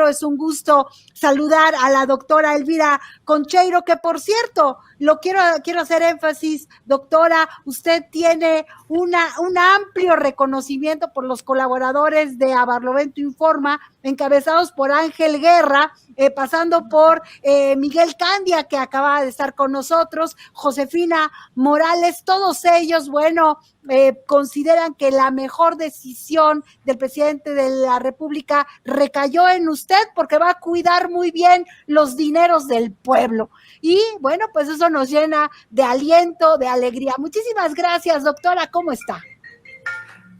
encuentro. Es un gusto saludar a la doctora Elvira Concheiro, que por cierto, quiero hacer énfasis, doctora, usted tiene un amplio reconocimiento por los colaboradores de A Barlovento Informa, encabezados por Ángel Guerra, pasando por Miguel Candia, que acaba de estar con nosotros, Josefina Morales, todos ellos, bueno, consideran que la mejor decisión del presidente de la República recayó en usted porque va a cuidar muy bien los dineros del pueblo. Y bueno, pues eso nos llena de aliento, de alegría. Muchísimas gracias, doctora. ¿Cómo está?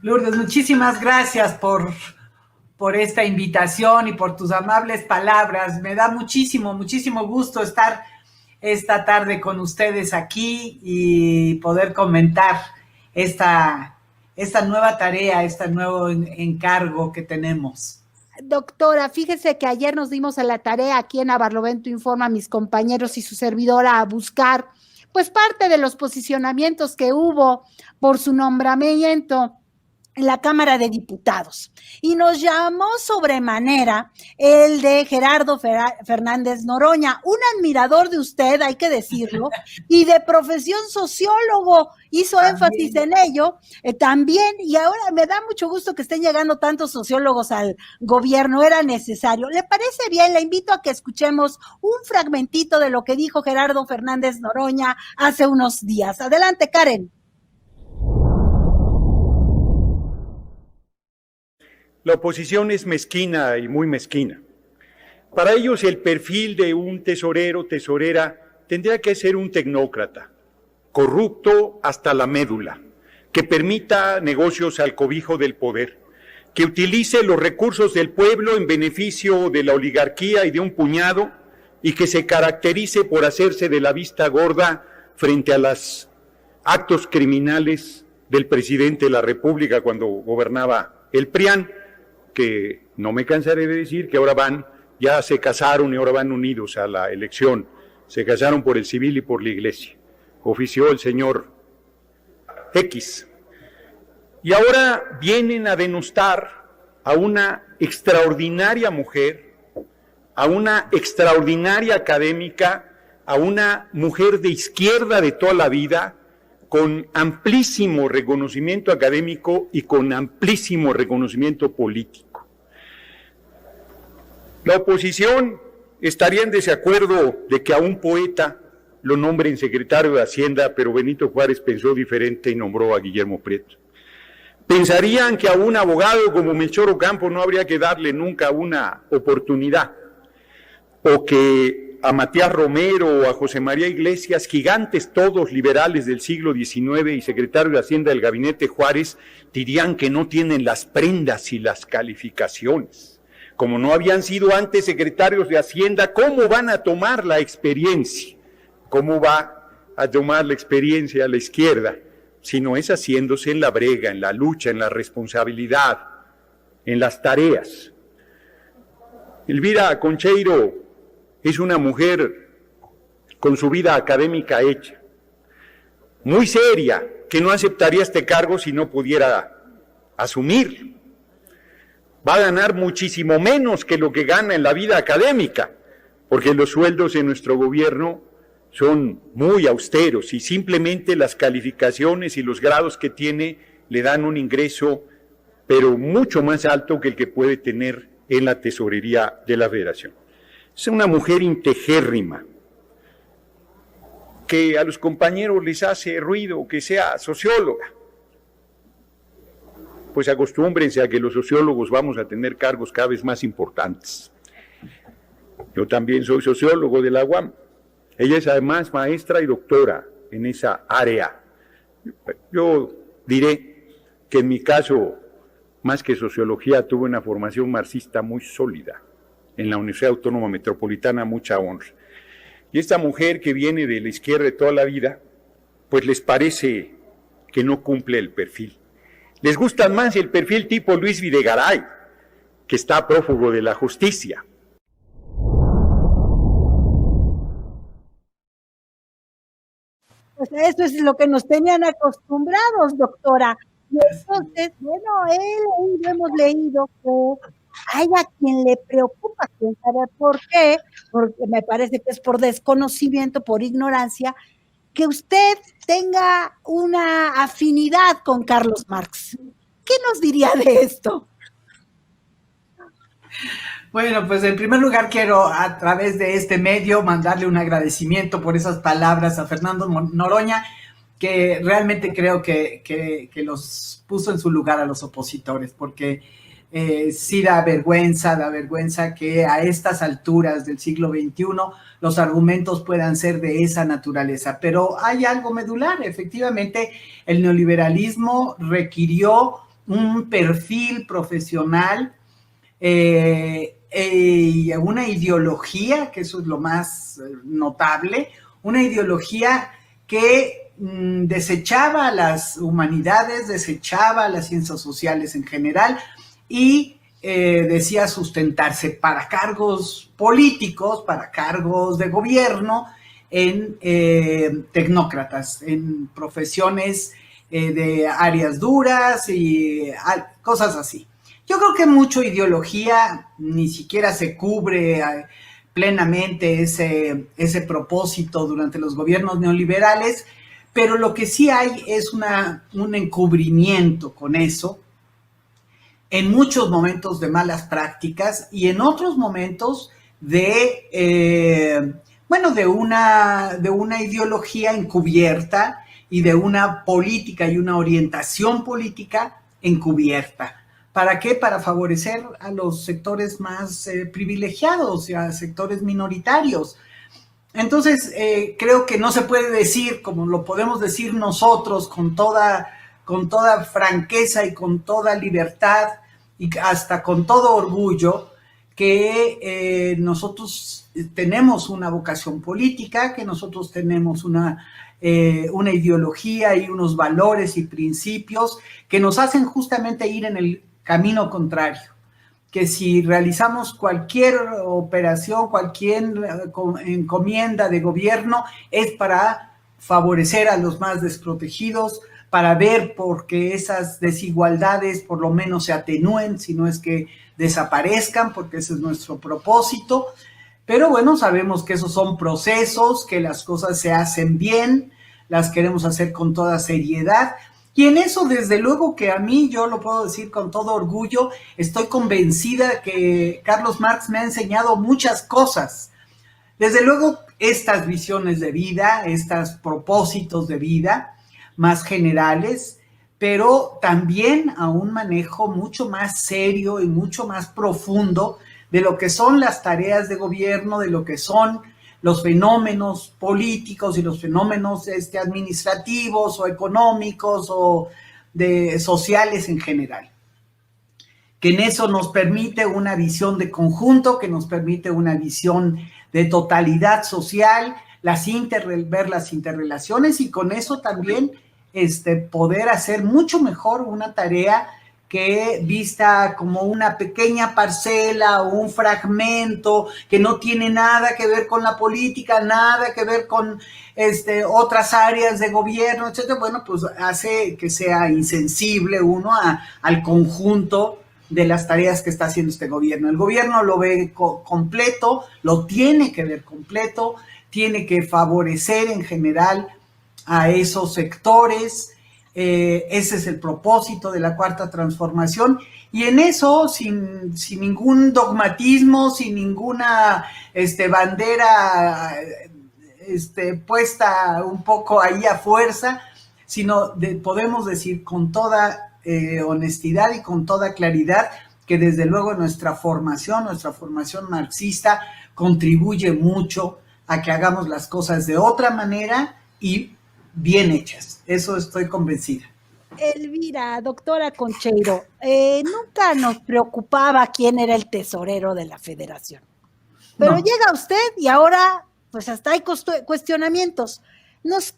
Lourdes, muchísimas gracias por esta invitación y por tus amables palabras. Me da muchísimo gusto estar esta tarde con ustedes aquí y poder comentar esta nueva tarea, este nuevo encargo que tenemos. Doctora, fíjese que ayer nos dimos a la tarea aquí en A Barlovento Informa, mis compañeros y su servidora, a buscar pues parte de los posicionamientos que hubo por su nombramiento en la Cámara de Diputados. Y nos llamó sobremanera el de Gerardo Fernández Noroña, un admirador de usted, hay que decirlo, y de profesión sociólogo, hizo énfasis en ello también, y ahora me da mucho gusto que estén llegando tantos sociólogos al gobierno, era necesario. ¿Le parece bien? Le invito a que escuchemos un fragmentito de lo que dijo Gerardo Fernández Noroña hace unos días. Adelante, Karen. La oposición es mezquina y muy mezquina. Para ellos el perfil de un tesorero, tesorera, tendría que ser un tecnócrata, corrupto hasta la médula, que permita negocios al cobijo del poder, que utilice los recursos del pueblo en beneficio de la oligarquía y de un puñado, y que se caracterice por hacerse de la vista gorda frente a los actos criminales del presidente de la República cuando gobernaba el PRIAN, que no me cansaré de decir que ahora ya se casaron y ahora van unidos a la elección. Se casaron por el civil y por la iglesia. Ofició el señor X. Y ahora vienen a denostar a una extraordinaria mujer, a una extraordinaria académica, a una mujer de izquierda de toda la vida, con amplísimo reconocimiento académico y con amplísimo reconocimiento político. La oposición estaría en desacuerdo de que a un poeta lo nombren secretario de Hacienda, pero Benito Juárez pensó diferente y nombró a Guillermo Prieto. Pensarían que a un abogado como Melchor Ocampo no habría que darle nunca una oportunidad, o que a Matías Romero o a José María Iglesias, gigantes todos liberales del siglo XIX y secretario de Hacienda del gabinete Juárez, dirían que no tienen las prendas y las calificaciones. Como no habían sido antes secretarios de Hacienda, ¿cómo van a tomar la experiencia? ¿Cómo va a tomar la experiencia a la izquierda? Si no es haciéndose en la brega, en la lucha, en la responsabilidad, en las tareas. Elvira Concheiro es una mujer con su vida académica hecha, muy seria, que no aceptaría este cargo si no pudiera asumir. Va a ganar muchísimo menos que lo que gana en la vida académica, porque los sueldos en nuestro gobierno son muy austeros y simplemente las calificaciones y los grados que tiene le dan un ingreso, pero mucho más alto que el que puede tener en la tesorería de la Federación. Es una mujer integérrima, que a los compañeros les hace ruido que sea socióloga. Pues acostúmbrense a que los sociólogos vamos a tener cargos cada vez más importantes. Yo también soy sociólogo de la UAM. Ella es además maestra y doctora en esa área. Yo diré que en mi caso, más que sociología, tuve una formación marxista muy sólida. En la Universidad Autónoma Metropolitana, mucha honra. Y esta mujer que viene de la izquierda de toda la vida, pues les parece que no cumple el perfil. Les gusta más el perfil tipo Luis Videgaray, que está prófugo de la justicia. Pues eso es lo que nos tenían acostumbrados, doctora. Y entonces, bueno, hemos leído que Hay a quien le preocupa, quién sabe por qué, porque me parece que es por desconocimiento, por ignorancia, que usted tenga una afinidad con Carlos Marx. ¿Qué nos diría de esto? Bueno, pues en primer lugar quiero a través de este medio mandarle un agradecimiento por esas palabras a Fernando Noroña, que realmente creo que los puso en su lugar a los opositores, porque sí da vergüenza que a estas alturas del siglo XXI los argumentos puedan ser de esa naturaleza. Pero hay algo medular, efectivamente, el neoliberalismo requirió un perfil profesional, una ideología, que eso es lo más notable, una ideología que desechaba las humanidades, desechaba las ciencias sociales en general y decía sustentarse para cargos políticos, para cargos de gobierno, en tecnócratas, en profesiones de áreas duras y cosas así. Yo creo que mucha ideología ni siquiera se cubre plenamente ese propósito durante los gobiernos neoliberales, pero lo que sí hay es un encubrimiento con eso, en muchos momentos de malas prácticas y en otros momentos de una ideología encubierta y de una política y una orientación política encubierta. ¿Para qué? Para favorecer a los sectores más privilegiados y a sectores minoritarios. Entonces, creo que no se puede decir, como lo podemos decir nosotros, con toda franqueza y con toda libertad y hasta con todo orgullo, que nosotros tenemos una vocación política, que nosotros tenemos una ideología y unos valores y principios que nos hacen justamente ir en el camino contrario, que si realizamos cualquier operación, cualquier encomienda de gobierno, es para favorecer a los más desprotegidos, para ver por qué esas desigualdades por lo menos se atenúen, si no es que desaparezcan, porque ese es nuestro propósito. Pero bueno, sabemos que esos son procesos, que las cosas se hacen bien, las queremos hacer con toda seriedad. Y en eso, desde luego que a mí, yo lo puedo decir con todo orgullo, estoy convencida que Carlos Marx me ha enseñado muchas cosas. Desde luego, estas visiones de vida, estos propósitos de vida más generales, pero también a un manejo mucho más serio y mucho más profundo de lo que son las tareas de gobierno, de lo que son los fenómenos políticos y los fenómenos administrativos o económicos o sociales en general. Que en eso nos permite una visión de conjunto, que nos permite una visión de totalidad social, ver las interrelaciones y con eso también poder hacer mucho mejor una tarea que vista como una pequeña parcela o un fragmento que no tiene nada que ver con la política, nada que ver con otras áreas de gobierno, etcétera. Bueno, pues hace que sea insensible uno al conjunto de las tareas que está haciendo este gobierno. El gobierno lo ve completo, lo tiene que ver completo, tiene que favorecer en general a esos sectores. Ese es el propósito de la Cuarta Transformación y en eso sin ningún dogmatismo, sin ninguna bandera puesta un poco ahí a fuerza, sino podemos decir con toda honestidad y con toda claridad que desde luego nuestra formación marxista contribuye mucho a que hagamos las cosas de otra manera y bien hechas. Eso estoy convencida. Elvira, doctora Concheiro, nunca nos preocupaba quién era el tesorero de la federación. Pero no. Llega usted y ahora, pues hasta hay cuestionamientos. ¿Nos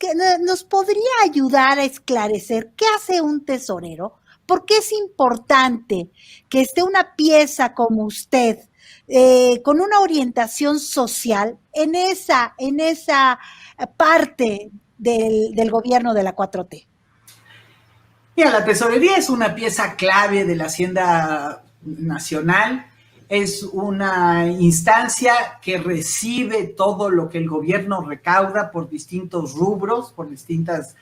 podría ayudar a esclarecer qué hace un tesorero? ¿Por qué es importante que esté una pieza como usted, con una orientación social en esa parte del gobierno de la 4T? Mira, la tesorería es una pieza clave de la Hacienda Nacional, es una instancia que recibe todo lo que el gobierno recauda por distintos rubros, por distintas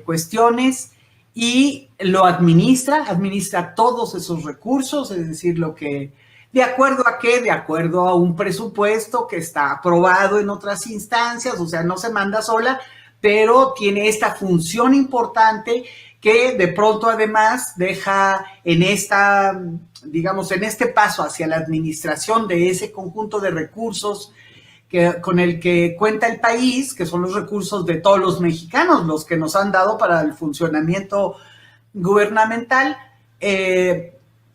cuestiones, y lo administra todos esos recursos, es decir, lo que, ¿de acuerdo a qué? De acuerdo a un presupuesto que está aprobado en otras instancias, o sea, no se manda sola, pero tiene esta función importante que de pronto además deja en esta, digamos, en este paso hacia la administración de ese conjunto de recursos con el que cuenta el país, que son los recursos de todos los mexicanos, los que nos han dado para el funcionamiento gubernamental,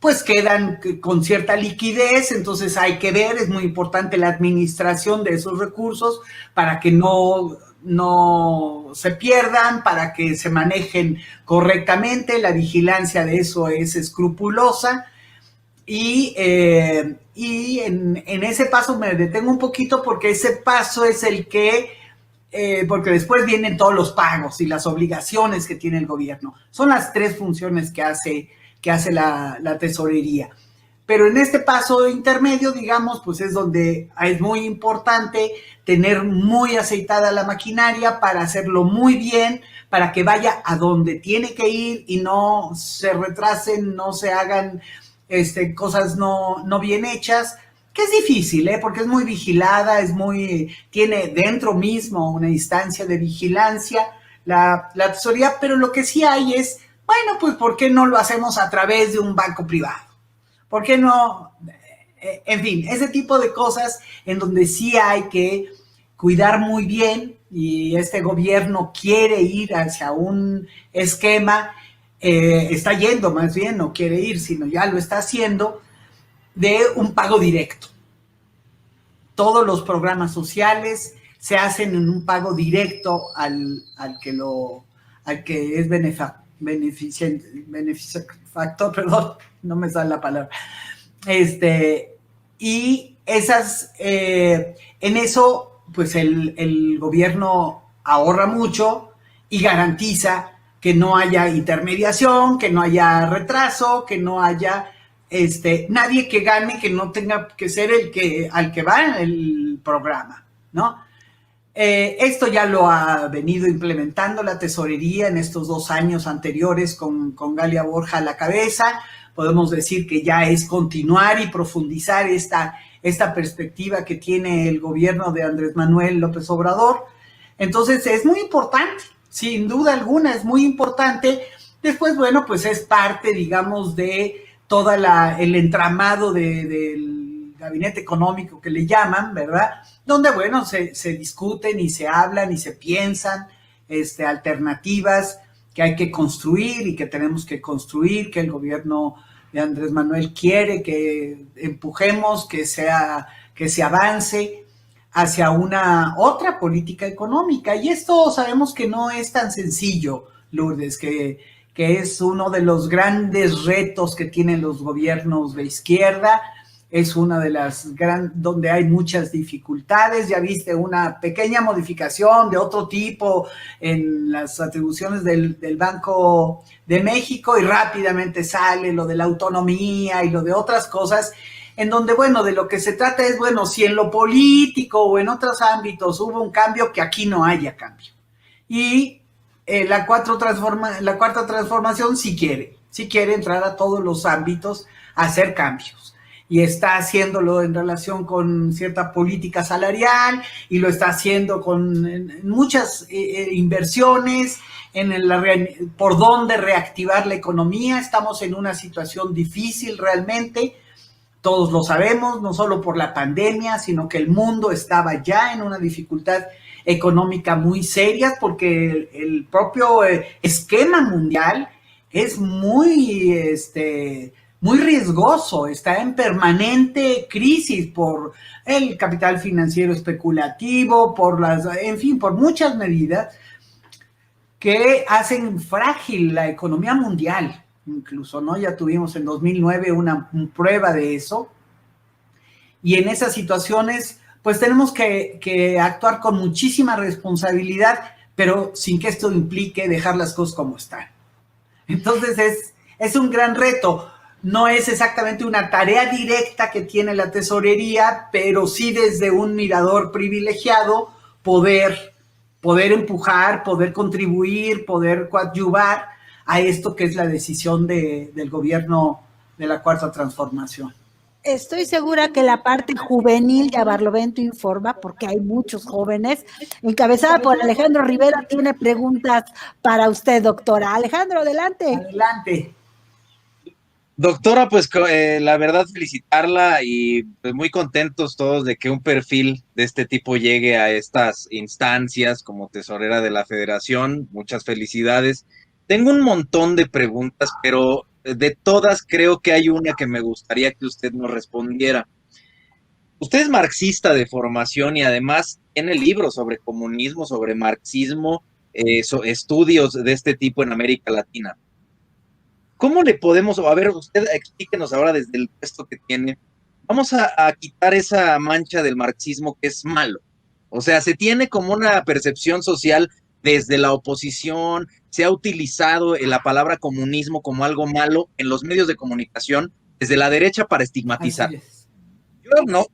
pues quedan con cierta liquidez, entonces hay que ver, es muy importante la administración de esos recursos para que no se pierdan, para que se manejen correctamente, la vigilancia de eso es escrupulosa. Y en ese paso me detengo un poquito porque ese paso es el que, porque después vienen todos los pagos y las obligaciones que tiene el gobierno. Son las tres funciones que hace la tesorería. Pero en este paso intermedio, digamos, pues es donde es muy importante tener muy aceitada la maquinaria para hacerlo muy bien, para que vaya a donde tiene que ir y no se retrasen, no se hagan cosas no bien hechas, que es difícil, porque es muy vigilada, tiene dentro mismo una instancia de vigilancia la tesorería, pero lo que sí hay es, bueno, pues ¿por qué no lo hacemos a través de un banco privado? ¿Por qué no? En fin, ese tipo de cosas en donde sí hay que cuidar muy bien, y este gobierno quiere ir hacia un esquema, está yendo más bien, no quiere ir, sino ya lo está haciendo, de un pago directo. Todos los programas sociales se hacen en un pago directo al que es benefactor, perdón, no me sale la palabra. Y esas, en eso, pues el gobierno ahorra mucho y garantiza que no haya intermediación, que no haya retraso, que no haya nadie que gane que no tenga que ser al que va el programa, ¿no? Esto ya lo ha venido implementando la tesorería en estos 2 años anteriores con Galia Borja a la cabeza. Podemos decir que ya es continuar y profundizar esta perspectiva que tiene el gobierno de Andrés Manuel López Obrador. Entonces es muy importante, sin duda alguna es muy importante. Después, bueno, pues es parte, digamos, de todo el entramado del gabinete económico que le llaman, ¿verdad? Donde, bueno, se discuten y se hablan y se piensan alternativas que hay que construir y que tenemos que construir, que el gobierno de Andrés Manuel quiere que empujemos, que se avance hacia una otra política económica. Y esto sabemos que no es tan sencillo, Lourdes, que es uno de los grandes retos que tienen los gobiernos de izquierda. Es una de las donde hay muchas dificultades. Ya viste una pequeña modificación de otro tipo en las atribuciones del Banco de México y rápidamente sale lo de la autonomía y lo de otras cosas, en donde, bueno, de lo que se trata es, bueno, si en lo político o en otros ámbitos hubo un cambio, que aquí no haya cambio. Y la cuarta transformación sí quiere entrar a todos los ámbitos a hacer cambios. Y está haciéndolo en relación con cierta política salarial y lo está haciendo con muchas inversiones por dónde reactivar la economía. Estamos en una situación difícil realmente, todos lo sabemos, no solo por la pandemia, sino que el mundo estaba ya en una dificultad económica muy seria porque el propio esquema mundial es muy riesgoso, está en permanente crisis por el capital financiero especulativo, por muchas medidas que hacen frágil la economía mundial, incluso, ¿no? Ya tuvimos en 2009 una prueba de eso, y en esas situaciones, pues tenemos que actuar con muchísima responsabilidad, pero sin que esto implique dejar las cosas como están. Entonces es un gran reto. no es exactamente una tarea directa que tiene la tesorería, pero sí desde un mirador privilegiado poder empujar, poder contribuir, poder coadyuvar a esto que es la decisión del gobierno de la Cuarta Transformación. Estoy segura que la parte juvenil de Barlovento Informa, porque hay muchos jóvenes, encabezada por Alejandro Rivera, tiene preguntas para usted, doctora. Alejandro, adelante. Adelante. Doctora, pues la verdad felicitarla y pues muy contentos todos de que un perfil de este tipo llegue a estas instancias como tesorera de la Federación. Muchas felicidades. Tengo un montón de preguntas, pero de todas creo que hay una que me gustaría que usted nos respondiera. Usted es marxista de formación y además tiene libros sobre comunismo, sobre marxismo, estudios de este tipo en América Latina. ¿Cómo le podemos, a ver, usted explíquenos ahora desde el puesto que tiene, vamos a quitar esa mancha del marxismo que es malo? O sea, se tiene como una percepción social desde la oposición, se ha utilizado la palabra comunismo como algo malo en los medios de comunicación desde la derecha para estigmatizar.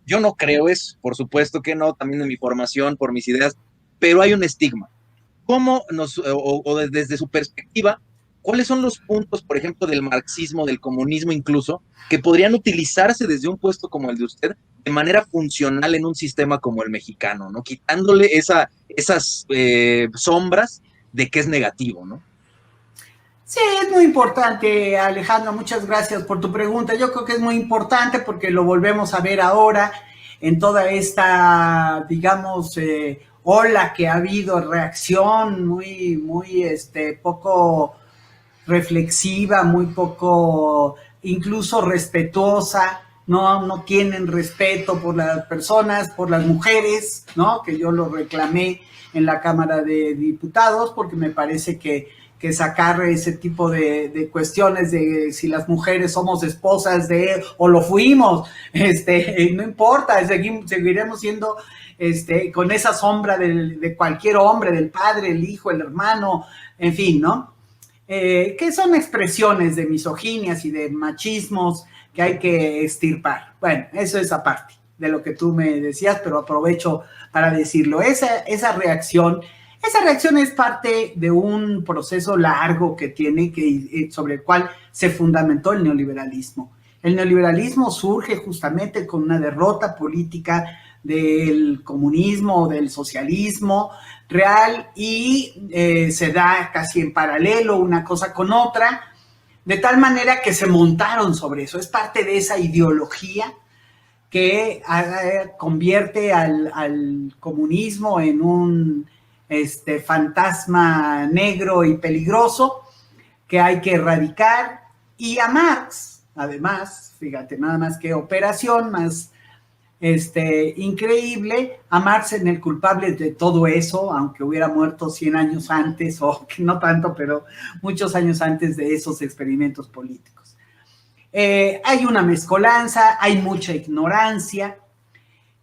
Yo no creo eso, por supuesto que no, también en mi formación, por mis ideas, pero hay un estigma. ¿Cómo desde su perspectiva, cuáles son los puntos, por ejemplo, del marxismo, del comunismo incluso, que podrían utilizarse desde un puesto como el de usted de manera funcional en un sistema como el mexicano, ¿no? Quitándole esas sombras de que es negativo, ¿no? Sí, es muy importante, Alejandro, muchas gracias por tu pregunta. Yo creo que es muy importante porque lo volvemos a ver ahora en toda esta, digamos, ola que ha habido, reacción muy poco reflexiva, muy poco, incluso respetuosa, no tienen respeto por las personas, por las mujeres, ¿no? Que yo lo reclamé en la Cámara de Diputados porque me parece que sacar ese tipo de cuestiones de si las mujeres somos esposas de o lo fuimos, no importa, seguiremos siendo con esa sombra de cualquier hombre, del padre, el hijo, el hermano, en fin, ¿no? Que son expresiones de misoginias y de machismos que hay que extirpar. Bueno, eso es aparte de lo que tú me decías, pero aprovecho para decirlo. Esa reacción es parte de un proceso largo que tiene, sobre el cual se fundamentó el neoliberalismo. El neoliberalismo surge justamente con una derrota política del comunismo, del socialismo real, y se da casi en paralelo una cosa con otra, de tal manera que se montaron sobre eso. Es parte de esa ideología que convierte al comunismo en un fantasma negro y peligroso que hay que erradicar. Y a Marx, además, fíjate, nada más que operación más increíble, a Marx en el culpable de todo eso, aunque hubiera muerto 100 años antes, o no tanto, pero muchos años antes de esos experimentos políticos. Hay una mezcolanza, hay mucha ignorancia,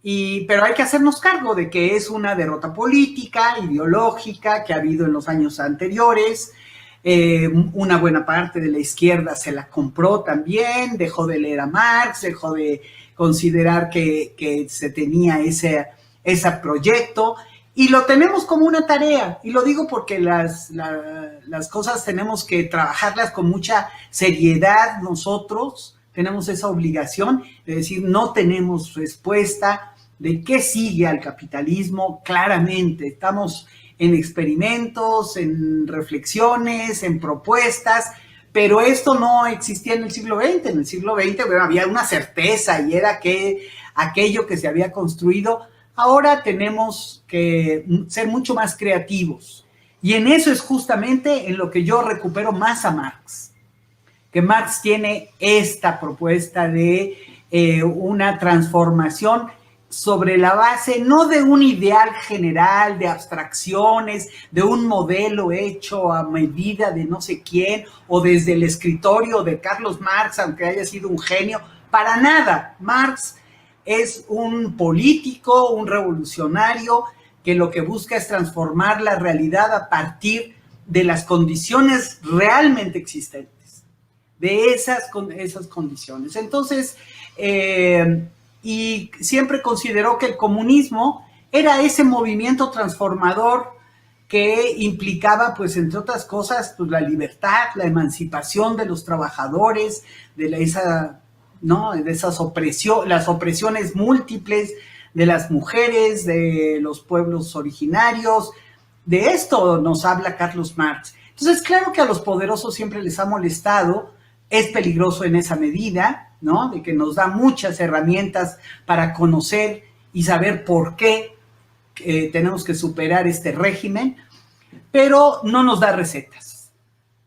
pero hay que hacernos cargo de que es una derrota política, ideológica, que ha habido en los años anteriores. Una buena parte de la izquierda se la compró también, dejó de leer a Marx, dejó de considerar que se tenía ese proyecto, y lo tenemos como una tarea, y lo digo porque las cosas tenemos que trabajarlas con mucha seriedad. Nosotros tenemos esa obligación de decir, no tenemos respuesta de qué sigue al capitalismo claramente. Estamos en experimentos, en reflexiones, en propuestas, pero esto no existía en el siglo XX. En el siglo XX, bueno, había una certeza y era que aquello que se había construido. Ahora tenemos que ser mucho más creativos. Y en eso es justamente en lo que yo recupero más a Marx. Que Marx tiene esta propuesta de una transformación sobre la base no de un ideal general, de abstracciones, de un modelo hecho a medida de no sé quién, o desde el escritorio de Carlos Marx, aunque haya sido un genio, para nada. Marx es un político, un revolucionario, que lo que busca es transformar la realidad a partir de las condiciones realmente existentes. de esas condiciones. Entonces, y siempre consideró que el comunismo era ese movimiento transformador que implicaba, pues, entre otras cosas, pues, la libertad, la emancipación de los trabajadores, de esas las opresiones múltiples de las mujeres, de los pueblos originarios. De esto nos habla Carlos Marx. Entonces, claro que a los poderosos siempre les ha molestado, es peligroso en esa medida, ¿no? De que nos da muchas herramientas para conocer y saber por qué tenemos que superar este régimen, pero no nos da recetas.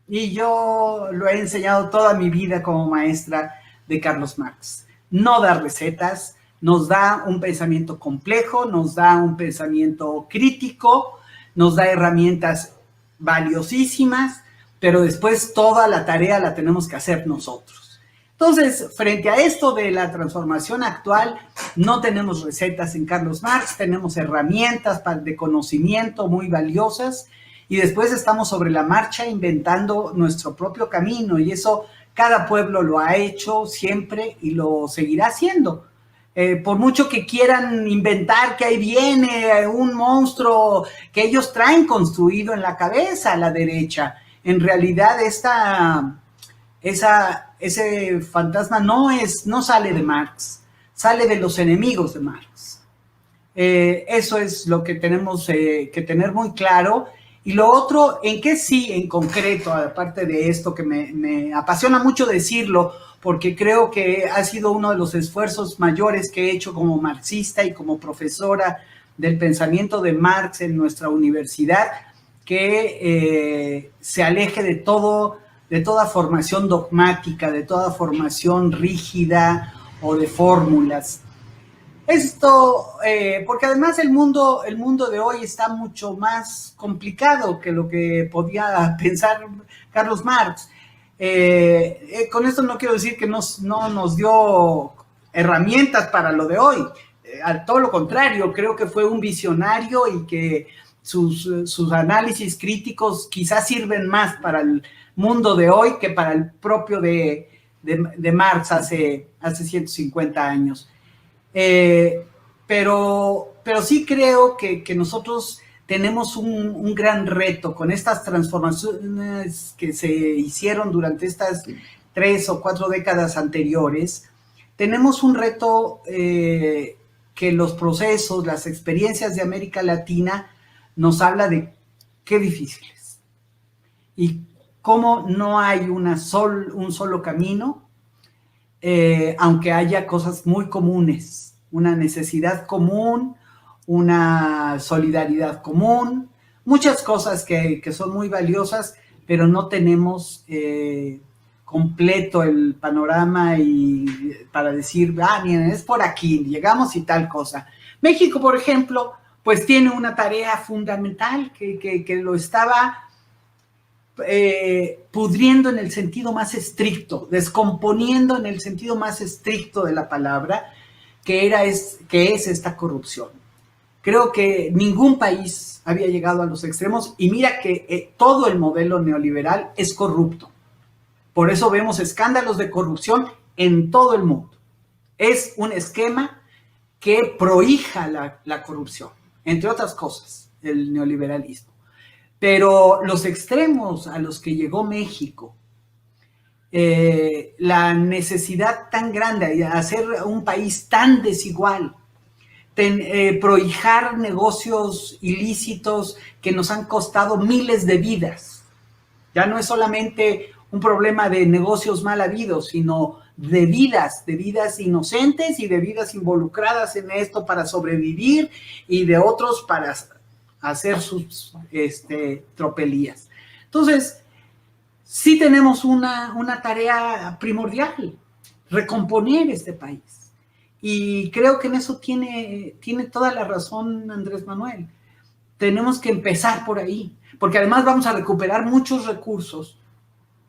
Y yo lo he enseñado toda mi vida como maestra de Carlos Marx. No da recetas, nos da un pensamiento complejo, nos da un pensamiento crítico, nos da herramientas valiosísimas, pero después toda la tarea la tenemos que hacer nosotros. Entonces, frente a esto de la transformación actual, no tenemos recetas en Carlos Marx, tenemos herramientas de conocimiento muy valiosas y después estamos sobre la marcha inventando nuestro propio camino, y eso cada pueblo lo ha hecho siempre y lo seguirá haciendo. Por mucho que quieran inventar que ahí viene un monstruo que ellos traen construido en la cabeza a la derecha, en realidad ese fantasma no sale de Marx, sale de los enemigos de Marx. Eso es lo que tenemos que tener muy claro. Y lo otro, en qué sí, en concreto, aparte de esto que me apasiona mucho decirlo, porque creo que ha sido uno de los esfuerzos mayores que he hecho como marxista y como profesora del pensamiento de Marx en nuestra universidad, que se aleje de toda formación dogmática, de toda formación rígida o de fórmulas. Esto, porque además el mundo de hoy está mucho más complicado que lo que podía pensar Carlos Marx. Con esto no quiero decir que no nos dio herramientas para lo de hoy. A todo lo contrario, creo que fue un visionario y que sus análisis críticos quizás sirven más para el mundo de hoy que para el propio de Marx hace 150 años. Pero sí creo que nosotros tenemos un gran reto con estas transformaciones que se hicieron durante estas 3 o 4 décadas anteriores. Tenemos un reto que los procesos, las experiencias de América Latina nos habla de qué difíciles y cómo no hay un solo camino, aunque haya cosas muy comunes, una necesidad común, una solidaridad común, muchas cosas que son muy valiosas, pero no tenemos completo el panorama y para decir, miren, es por aquí, llegamos y tal cosa. México, por ejemplo, pues tiene una tarea fundamental que lo estaba pudriendo en el sentido más estricto, descomponiendo en el sentido más estricto de la palabra, que es esta corrupción. Creo que ningún país había llegado a los extremos y mira que todo el modelo neoliberal es corrupto. Por eso vemos escándalos de corrupción en todo el mundo. Es un esquema que prohija la corrupción, entre otras cosas, el neoliberalismo. Pero los extremos a los que llegó México, la necesidad tan grande de hacer un país tan desigual, prohijar negocios ilícitos que nos han costado miles de vidas. Ya no es solamente un problema de negocios mal habidos, sino de vidas inocentes y de vidas involucradas en esto para sobrevivir y de otros para hacer sus tropelías. Entonces, sí tenemos una tarea primordial, recomponer este país. Y creo que en eso tiene toda la razón Andrés Manuel. Tenemos que empezar por ahí, porque además vamos a recuperar muchos recursos.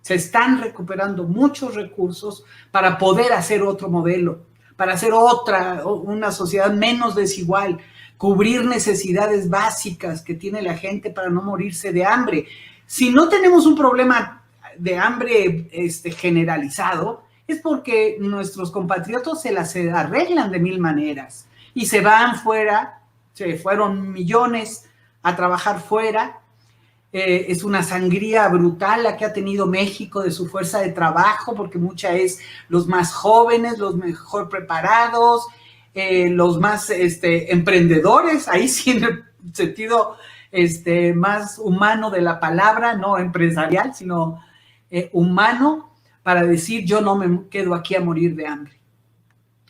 Se están recuperando muchos recursos para poder hacer otro modelo, para hacer una sociedad menos desigual, cubrir necesidades básicas que tiene la gente para no morirse de hambre. Si no tenemos un problema de hambre generalizado, es porque nuestros compatriotas se las arreglan de mil maneras y se van fuera, se fueron millones a trabajar fuera. Es una sangría brutal la que ha tenido México de su fuerza de trabajo, porque mucha es los más jóvenes, los mejor preparados, los más emprendedores, ahí sí en el sentido más humano de la palabra, no empresarial, sino humano, para decir yo no me quedo aquí a morir de hambre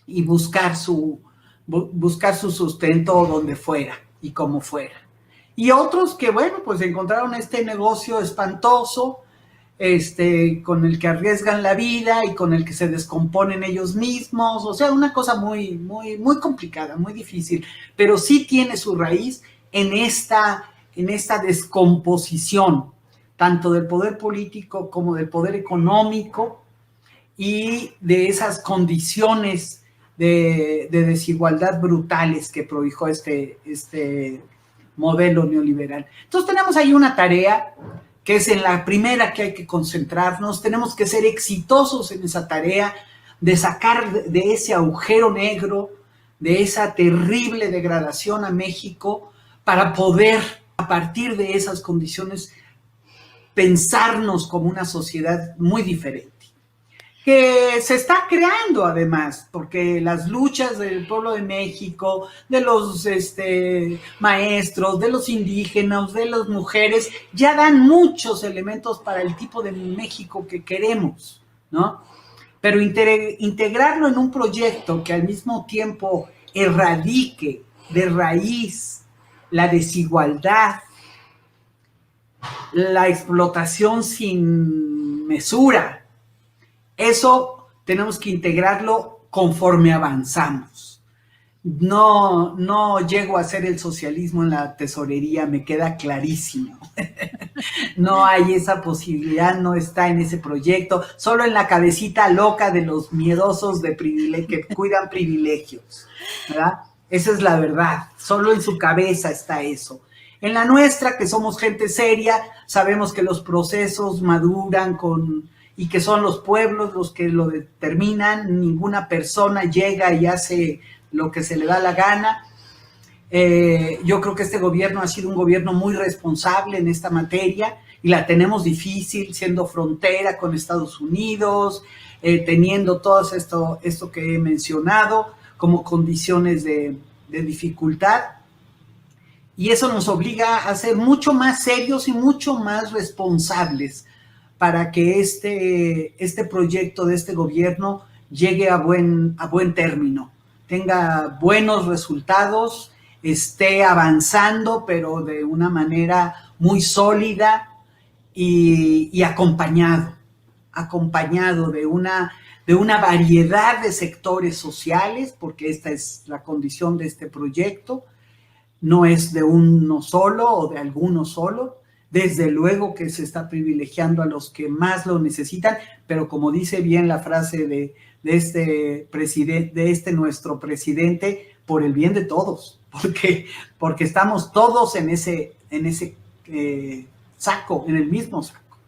y buscar su sustento donde fuera y como fuera. Y otros que, bueno, pues encontraron este negocio espantoso, con el que arriesgan la vida y con el que se descomponen ellos mismos. O sea, una cosa muy, muy, muy complicada, muy difícil, pero sí tiene su raíz en esta descomposición, tanto del poder político como del poder económico y de esas condiciones de desigualdad brutales que prohijó este modelo neoliberal. Entonces tenemos ahí una tarea que es en la primera que hay que concentrarnos, tenemos que ser exitosos en esa tarea de sacar de ese agujero negro, de esa terrible degradación a México, para poder, a partir de esas condiciones, pensarnos como una sociedad muy diferente, que se está creando además, porque las luchas del pueblo de México, de los maestros, de los indígenas, de las mujeres, ya dan muchos elementos para el tipo de México que queremos, ¿no? Pero integrarlo en un proyecto que al mismo tiempo erradique de raíz la desigualdad, la explotación sin mesura, eso tenemos que integrarlo conforme avanzamos. No llego a hacer el socialismo en la tesorería, me queda clarísimo. No hay esa posibilidad, no está en ese proyecto, solo en la cabecita loca de los miedosos que cuidan privilegios, ¿verdad? Esa es la verdad, solo en su cabeza está eso. En la nuestra, que somos gente seria, sabemos que los procesos maduran y que son los pueblos los que lo determinan, ninguna persona llega y hace lo que se le da la gana. Yo creo que este gobierno ha sido un gobierno muy responsable en esta materia y la tenemos difícil, siendo frontera con Estados Unidos, teniendo todo esto que he mencionado como condiciones de dificultad. Y eso nos obliga a ser mucho más serios y mucho más responsables para que este proyecto de este gobierno llegue a buen término, tenga buenos resultados, esté avanzando, pero de una manera muy sólida y acompañado de una variedad de sectores sociales, porque esta es la condición de este proyecto, no es de uno solo o de alguno solo. Desde luego que se está privilegiando a los que más lo necesitan, pero como dice bien la frase de nuestro presidente, por el bien de todos, porque estamos todos en ese saco, en el mismo saco,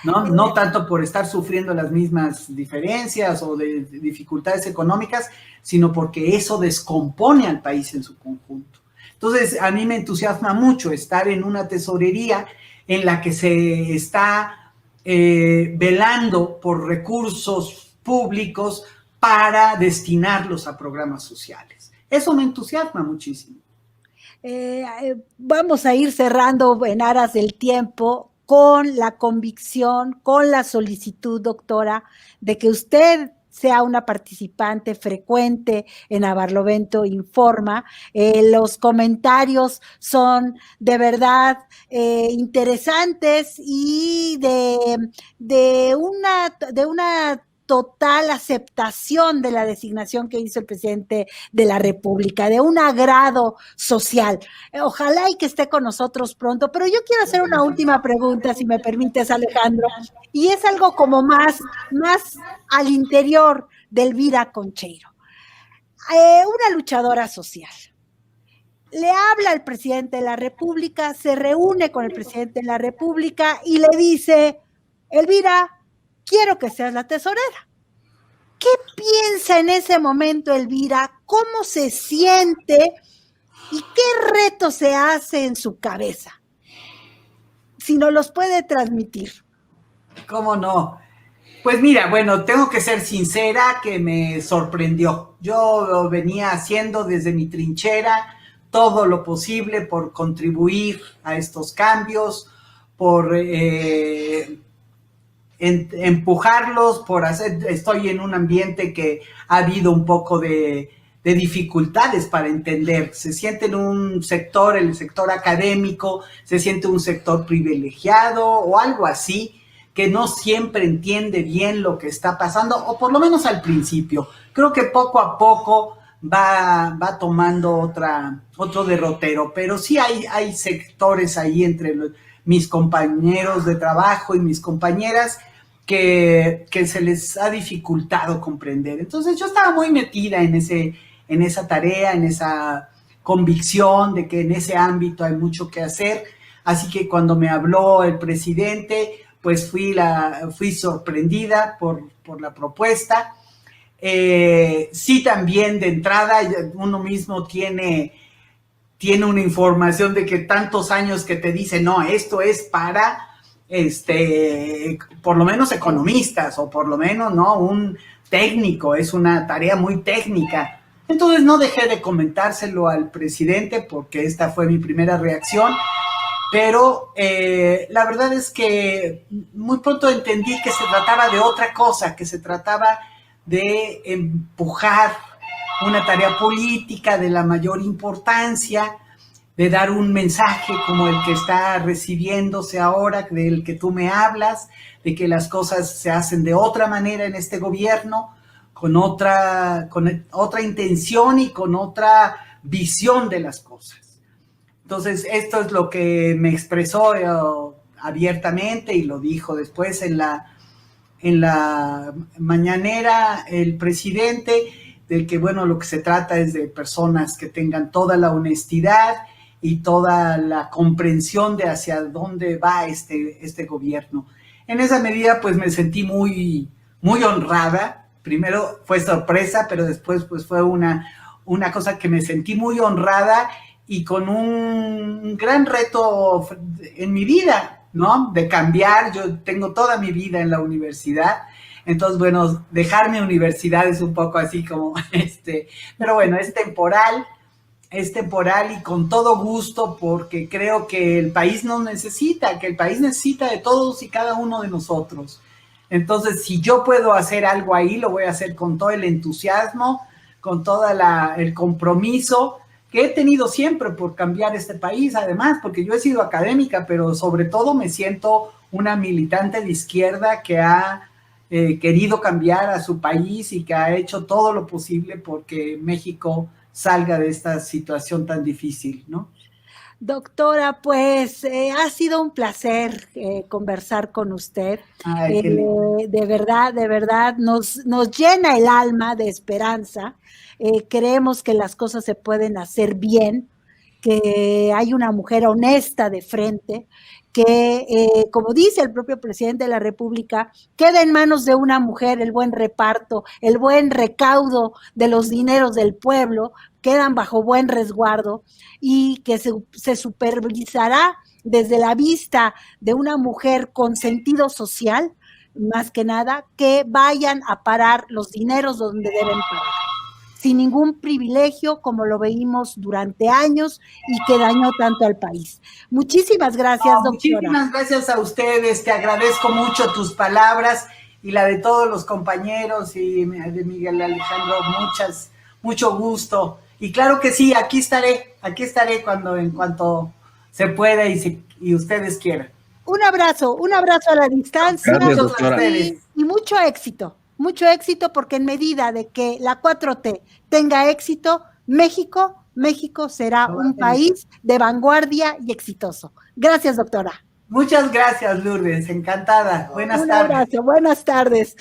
¿no? No tanto por estar sufriendo las mismas diferencias o de dificultades económicas, sino porque eso descompone al país en su conjunto. Entonces, a mí me entusiasma mucho estar en una tesorería en la que se está velando por recursos públicos para destinarlos a programas sociales. Eso me entusiasma muchísimo. Vamos a ir cerrando en aras del tiempo con la convicción, con la solicitud, doctora, de que usted sea una participante frecuente en A Barlovento Informa. Los comentarios son de verdad interesantes y de una total aceptación de la designación que hizo el presidente de la República, de un agrado social. Ojalá y que esté con nosotros pronto, pero yo quiero hacer una última pregunta, si me permites, Alejandro, y es algo como más al interior de Elvira Concheiro. Una luchadora social. Le habla al presidente de la República, se reúne con el presidente de la República y le dice: Elvira, quiero que seas la tesorera. ¿Qué piensa en ese momento Elvira? ¿Cómo se siente? ¿Y qué reto se hace en su cabeza? Si nos los puede transmitir. ¿Cómo no? Pues mira, bueno, tengo que ser sincera que me sorprendió. Yo lo venía haciendo desde mi trinchera todo lo posible por contribuir a estos cambios, por empujarlos, por hacer, estoy en un ambiente que ha habido un poco de dificultades para entender, se siente en un sector, el sector académico, se siente un sector privilegiado o algo así, que no siempre entiende bien lo que está pasando, o por lo menos al principio. Creo que poco a poco va tomando otro derrotero, pero sí hay sectores ahí entre mis compañeros de trabajo y mis compañeras que se les ha dificultado comprender. Entonces yo estaba muy metida en esa tarea, en esa convicción de que en ese ámbito hay mucho que hacer. Así que cuando me habló el presidente, pues fui sorprendida por la propuesta. Sí, también de entrada uno mismo tiene una información de que tantos años que te dicen, no, esto es para por lo menos economistas, o por lo menos, ¿no?, un técnico, es una tarea muy técnica. Entonces no dejé de comentárselo al presidente porque esta fue mi primera reacción, pero la verdad es que muy pronto entendí que se trataba de otra cosa, que se trataba de empujar una tarea política de la mayor importancia, de dar un mensaje como el que está recibiéndose ahora, del que tú me hablas, de que las cosas se hacen de otra manera en este gobierno, con otra intención y con otra visión de las cosas. Entonces, esto es lo que me expresó abiertamente y lo dijo después en la mañanera el presidente, de que, bueno, lo que se trata es de personas que tengan toda la honestidad y toda la comprensión de hacia dónde va este gobierno. En esa medida, pues me sentí muy, muy honrada. Primero fue sorpresa, pero después pues fue una cosa que me sentí muy honrada y con un gran reto en mi vida, ¿no? De cambiar. Yo tengo toda mi vida en la universidad. Entonces, bueno, dejar mi universidad es un poco así como pero bueno, es temporal y con todo gusto, porque creo que el país nos necesita, que el país necesita de todos y cada uno de nosotros. Entonces, si yo puedo hacer algo ahí, lo voy a hacer con todo el entusiasmo, con todo el compromiso que he tenido siempre por cambiar este país, además, porque yo he sido académica, pero sobre todo me siento una militante de izquierda que ha querido cambiar a su país y que ha hecho todo lo posible porque México salga de esta situación tan difícil, ¿no? Doctora, pues ha sido un placer conversar con usted. Ay, de verdad, nos llena el alma de esperanza. Creemos que las cosas se pueden hacer bien, que hay una mujer honesta de frente, que, como dice el propio presidente de la República, queda en manos de una mujer el buen reparto, el buen recaudo de los dineros del pueblo, quedan bajo buen resguardo y que se supervisará desde la vista de una mujer con sentido social, más que nada, que vayan a parar los dineros donde deben parar, sin ningún privilegio, como lo veíamos durante años y que dañó tanto al país. Muchísimas gracias, doctora. Muchísimas gracias a ustedes, te agradezco mucho tus palabras y la de todos los compañeros y de Miguel Alejandro, mucho gusto. Y claro que sí, aquí estaré en cuanto se pueda y ustedes quieran. Un abrazo a la distancia. Gracias, doctora. Y mucho éxito, porque en medida de que la 4T tenga éxito, México será un país de vanguardia y exitoso. Gracias, doctora. Muchas gracias, Lourdes, encantada. Buenas tardes. Un abrazo, buenas tardes.